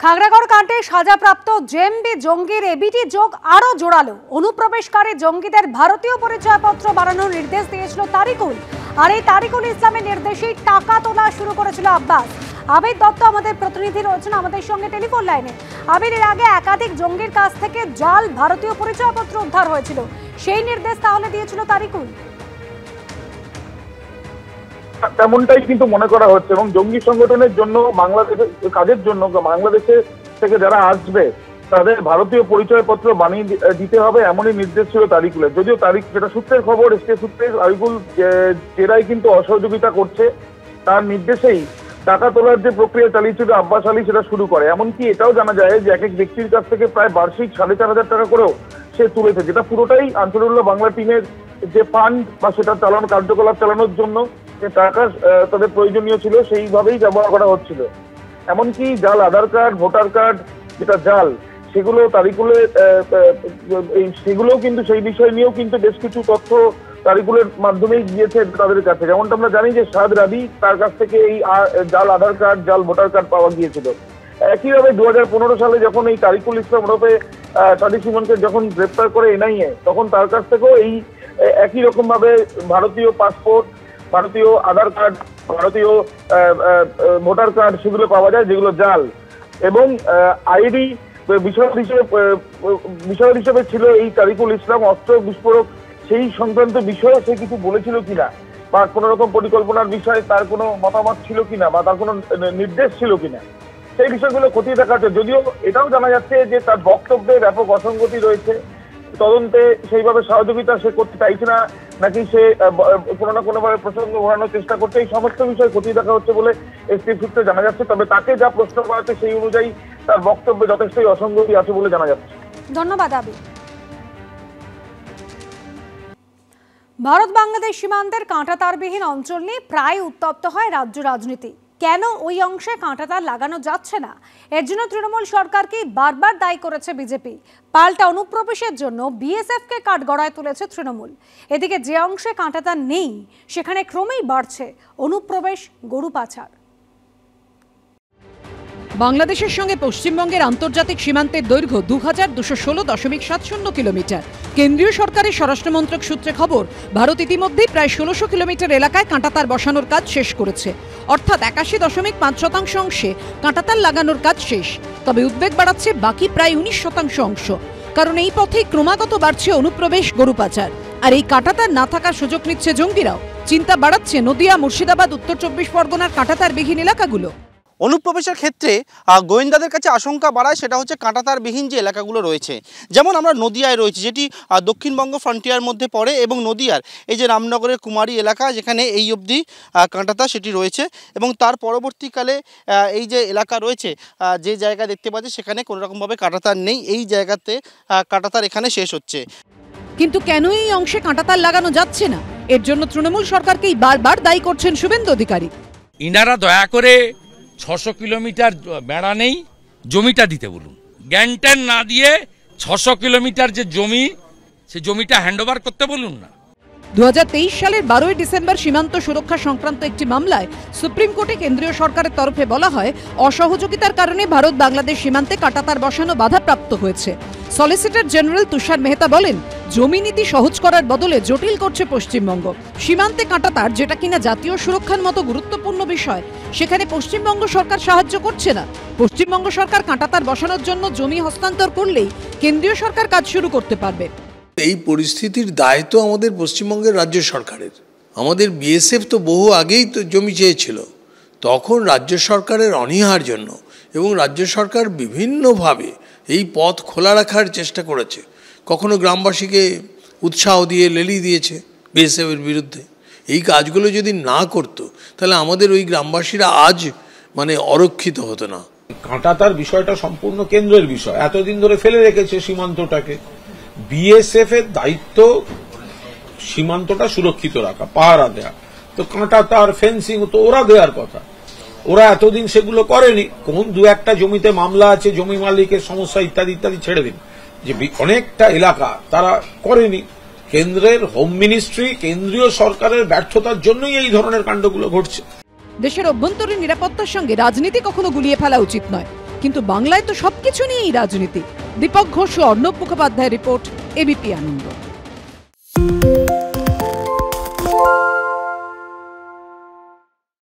খাগড়াগড় কাণ্ডে সাজাপ্রাপ্ত জেএমবি জঙ্গির এবিটি যোগ আরো জোরালো। অনুপ্রবেশকারী জঙ্গিদের ভারতীয় পরিচয়পত্র বানানোর নির্দেশ দিয়েছিল তারিকুল, আর এই তারিকুল ইসলামের নির্দেশেই টাকা তোলা শুরু করেছিল আব্বাস। আবির দত্ত আমাদের প্রতিনিধি রয়েছেন আমাদের সঙ্গে টেলিফোন লাইনে। আবির, এর আগে একাধিক জঙ্গির কাছ থেকে জাল ভারতীয় পরিচয়পত্র উদ্ধার হয়েছিল, সেই নির্দেশ তাহলে দিয়েছিল তারিকুল? তেমনটাই কিন্তু মনে করা হচ্ছে, এবং জঙ্গি সংগঠনের জন্য বাংলাদেশের কাজের জন্য বাংলাদেশে থেকে যারা আসবে তাদের ভারতীয় পরিচয়পত্র বানিয়ে দিতে হবে, এমনই নির্দেশ ছিল তারিকুলের। যদিও তারিক, যেটা সূত্রের খবর, সে সূত্রে তারিকুল জেরাই কিন্তু অসহযোগিতা করছে, তার নির্দেশেই টাকা তোলার যে প্রক্রিয়া চালিয়েছিল আব্বাস আলী সেটা শুরু করে। এমনকি এটাও জানা যায় যে এক এক ব্যক্তির কাছ থেকে প্রায় বার্ষিক 4,500 টাকা করেও সে তুলেছে, যেটা পুরোটাই আনসারুল্লাহ বাংলা টিমের যে ফান্ড বা সেটা কার্যকলাপ চালানোর জন্য যে টাকা তাদের প্রয়োজনীয় ছিল সেইভাবেই ব্যবহার করা হচ্ছিল। এমনকি জাল আধার কার্ড, ভোটার কার্ড যেটা জাল, সেগুলো তারিকুলের সেগুলোও কিন্তু সেই বিষয় নিয়েও কিন্তু বেশ কিছু তথ্য তারিকুলের মাধ্যমেই গিয়েছে তাদের কাছে। যেমনটা আমরা জানি যে সাদ রাবি, তার কাছ থেকে এই জাল আধার কার্ড, জাল ভোটার কার্ড পাওয়া গিয়েছিল। একইভাবে 2015 সালে যখন এই তারিকুল ইসলাম ওরফে সাদিক সুমনকে যখন গ্রেপ্তার করে এনআইএ, তখন তার কাছ থেকেও এই একই রকম ভাবে ভারতীয় পাসপোর্ট, ভারতীয় আধার কার্ড, ভারতীয় ভোটার কার্ড সেগুলো পাওয়া যায়, যেগুলো জাল। এবং আইডি বিষয় হিসেবে ছিল এই তারিকুল ইসলাম অস্ত্র বিস্ফোরক, সেই সংক্রান্ত বিষয়ে সে কিছু বলেছিল কিনা, বা কোন রকম পরিকল্পনার বিষয়ে তার কোনো মতামত ছিল কিনা, বা তার কোনো নির্দেশ ছিল কিনা, সেই বিষয়গুলো খতিয়ে দেখা হচ্ছে। যদিও এটাও জানা যাচ্ছে যে তার বক্তব্যে ব্যাপক অসঙ্গতি রয়েছে, তদন্তে সেইভাবে সহযোগিতা সে করতে চাইছে না, নাকি সে কোনো না কোনোভাবে প্রসঙ্গ ঘোরানোর চেষ্টা করছে, এই সমস্ত বিষয় খতিয়ে দেখা হচ্ছে বলে এসপি সূত্রে জানা যাচ্ছে। তবে তাকে যা প্রশ্ন করা হচ্ছে সেই অনুযায়ী তার বক্তব্যে যথেষ্টই অসঙ্গতি আছে বলে জানা যাচ্ছে। ধন্যবাদ আবি। ভারত বাংলাদেশ সীমান্তের কাঁটাতারবিহীন অঞ্চল নিয়ে প্রায় উত্তপ্ত হয় রাজ্য রাজনীতি। কেন ওই অংশে কাঁটাতার লাগানো যাচ্ছে না, এর জন্য তৃণমূল সরকারকে বারবার দায়ী করেছে বিজেপি। পাল্টা অনুপ্রবেশের জন্য বিএসএফকে কাঠগড়ায় তুলেছে তৃণমূল। এদিকে যে অংশে কাঁটাতার নেই সেখানে ক্রমেই বাড়ছে অনুপ্রবেশ, গরু পাচার। বাংলাদেশের সঙ্গে পশ্চিমবঙ্গের আন্তর্জাতিক সীমান্তের দৈর্ঘ্য 2216.70 কিলোমিটার। কেন্দ্রীয় সরকারের স্বরাষ্ট্রমন্ত্রক সূত্রে খবর, ভারত ইতিমধ্যেই প্রায় 1600 কিলোমিটার এলাকায় কাঁটাতার বসানোর কাজ শেষ করেছে, অর্থাৎ 81.5% অংশে কাঁটাতার লাগানোর কাজ শেষ। তবে উদ্বেগ বাড়াচ্ছে বাকি প্রায় 19% অংশ, কারণ এই পথে ক্রমাগত বাড়ছে অনুপ্রবেশ, গরু পাচার। আর এই কাঁটাতার না থাকার সুযোগ নিচ্ছে জঙ্গিরাও। চিন্তা বাড়াচ্ছে নদিয়া, মুর্শিদাবাদ, উত্তর 24 পরগনার কাঁটাতারবিহীন এলাকাগুলো। অনুপ্রবেশের ক্ষেত্রে গোয়েন্দাদের কাছে আশঙ্কা বাড়ায়, সেটা হচ্ছে কাঁটাতারবিহীন যে এলাকাগুলো রয়েছে। যেমন আমরা নদিয়ায় রয়েছে, যেটি দক্ষিণবঙ্গ ফ্রন্টিয়ার মধ্যে পড়ে, এবং নদিয়ার এই যে রামনগরের কুমারী এলাকা, যেখানে এই অবধি কাঁটাতার সেটি রয়েছে, এবং তার পরবর্তীকালে এই যে এলাকা রয়েছে, যে জায়গা দেখতে পাচ্ছি সেখানে কোনো রকমভাবে কাঁটাতার নেই, এই জায়গাতে কাঁটাতার এখানে শেষ হচ্ছে। কিন্তু কেন এই অংশে কাঁটাতার লাগানো যাচ্ছে না, এর জন্য তৃণমূল সরকারকেই বারবার দায়ী করছেন শুভেন্দু অধিকারী। ইনারা দয়া করে 600 কিলোমিটার বেড়া নেই, জমিটা দিতে বলুন। গ্যান্টার না দিয়ে 600 কিলোমিটার যে জমি, সে জমিটা হ্যান্ডওভার করতে বলুন না। 2023 সালের 12 ডিসেম্বর সীমান্ত সুরক্ষা সংক্রান্ত একটি মামলায় সুপ্রিম কোর্টে কেন্দ্রীয় সরকারের তরফে বলা হয়, অসহযোগিতার কারণে ভারত বাংলাদেশ সীমান্তে কাঁটাতার বসানো বাধাপ্রাপ্ত হয়েছে। সলিসিটর জেনারেল তুষার মেহতা বলেন, জমি নীতি সহজ করার বদলে জটিল করছে পশ্চিমবঙ্গ। সীমান্তে কাঁটাতার, যেটা কিনা জাতীয় সুরক্ষার মতো গুরুত্বপূর্ণ বিষয়, সেখানে পশ্চিমবঙ্গ সরকার সাহায্য করছে না। পশ্চিমবঙ্গ সরকার কাঁটাতার বসানোর জন্য জমি হস্তান্তর করলেই কেন্দ্রীয় সরকার কাজ শুরু করতে পারবে। এই পরিস্থিতির দায় তো আমাদের পশ্চিমবঙ্গের রাজ্য সরকারের। আমাদের বিএসএফ তো বহু আগেই তো জমি চেয়েছিল, তখন রাজ্য সরকারের অনীহার জন্য, এবং রাজ্য সরকার বিভিন্নভাবে এই পথ খোলা রাখার চেষ্টা করেছে। কখনো গ্রামবাসীকে উৎসাহ দিয়ে লেলি দিয়েছে বিএসএফের বিরুদ্ধে। এই কাজগুলো যদি না করতো তাহলে আমাদের ওই গ্রামবাসীরা আজ অরক্ষিত হতো না। কাঁটাতার বিষয়টা সম্পূর্ণ কেন্দ্রের বিষয়, এতদিন ধরে ফেলে রেখেছে সীমান্তটাকে। বিএসএফ এর দায়িত্ব সীমান্তটা সুরক্ষিত রাখা, পাহারা দেয়া। তো কাঁটাতার, ফেন্সিং তো ওরা দেওয়ার কথা, ওরা এতদিন সেগুলো করেনি। কোন দু একটা জমিতে মামলা আছে, জমি মালিকের সমস্যা ইত্যাদি ইত্যাদি ছেড়ে দিন, যে অনেকটা এলাকা তারা করেনি। কেন্দ্রের হোম মিনিস্ট্রি, কেন্দ্রীয় সরকারের ব্যর্থতার জন্যই এই ধরনের কাণ্ডগুলো ঘটছে। দেশের অভ্যন্তরীণ নিরাপত্তার সঙ্গে রাজনীতি কখনো গুলিয়ে ফেলা উচিত নয়। কিন্তু বাংলায় তো সবকিছু নিয়েই রাজনীতি। দীপক ঘোষ ও অর্ণব মুখোপাধ্যায়ের রিপোর্ট, এবিপি আনন্দ।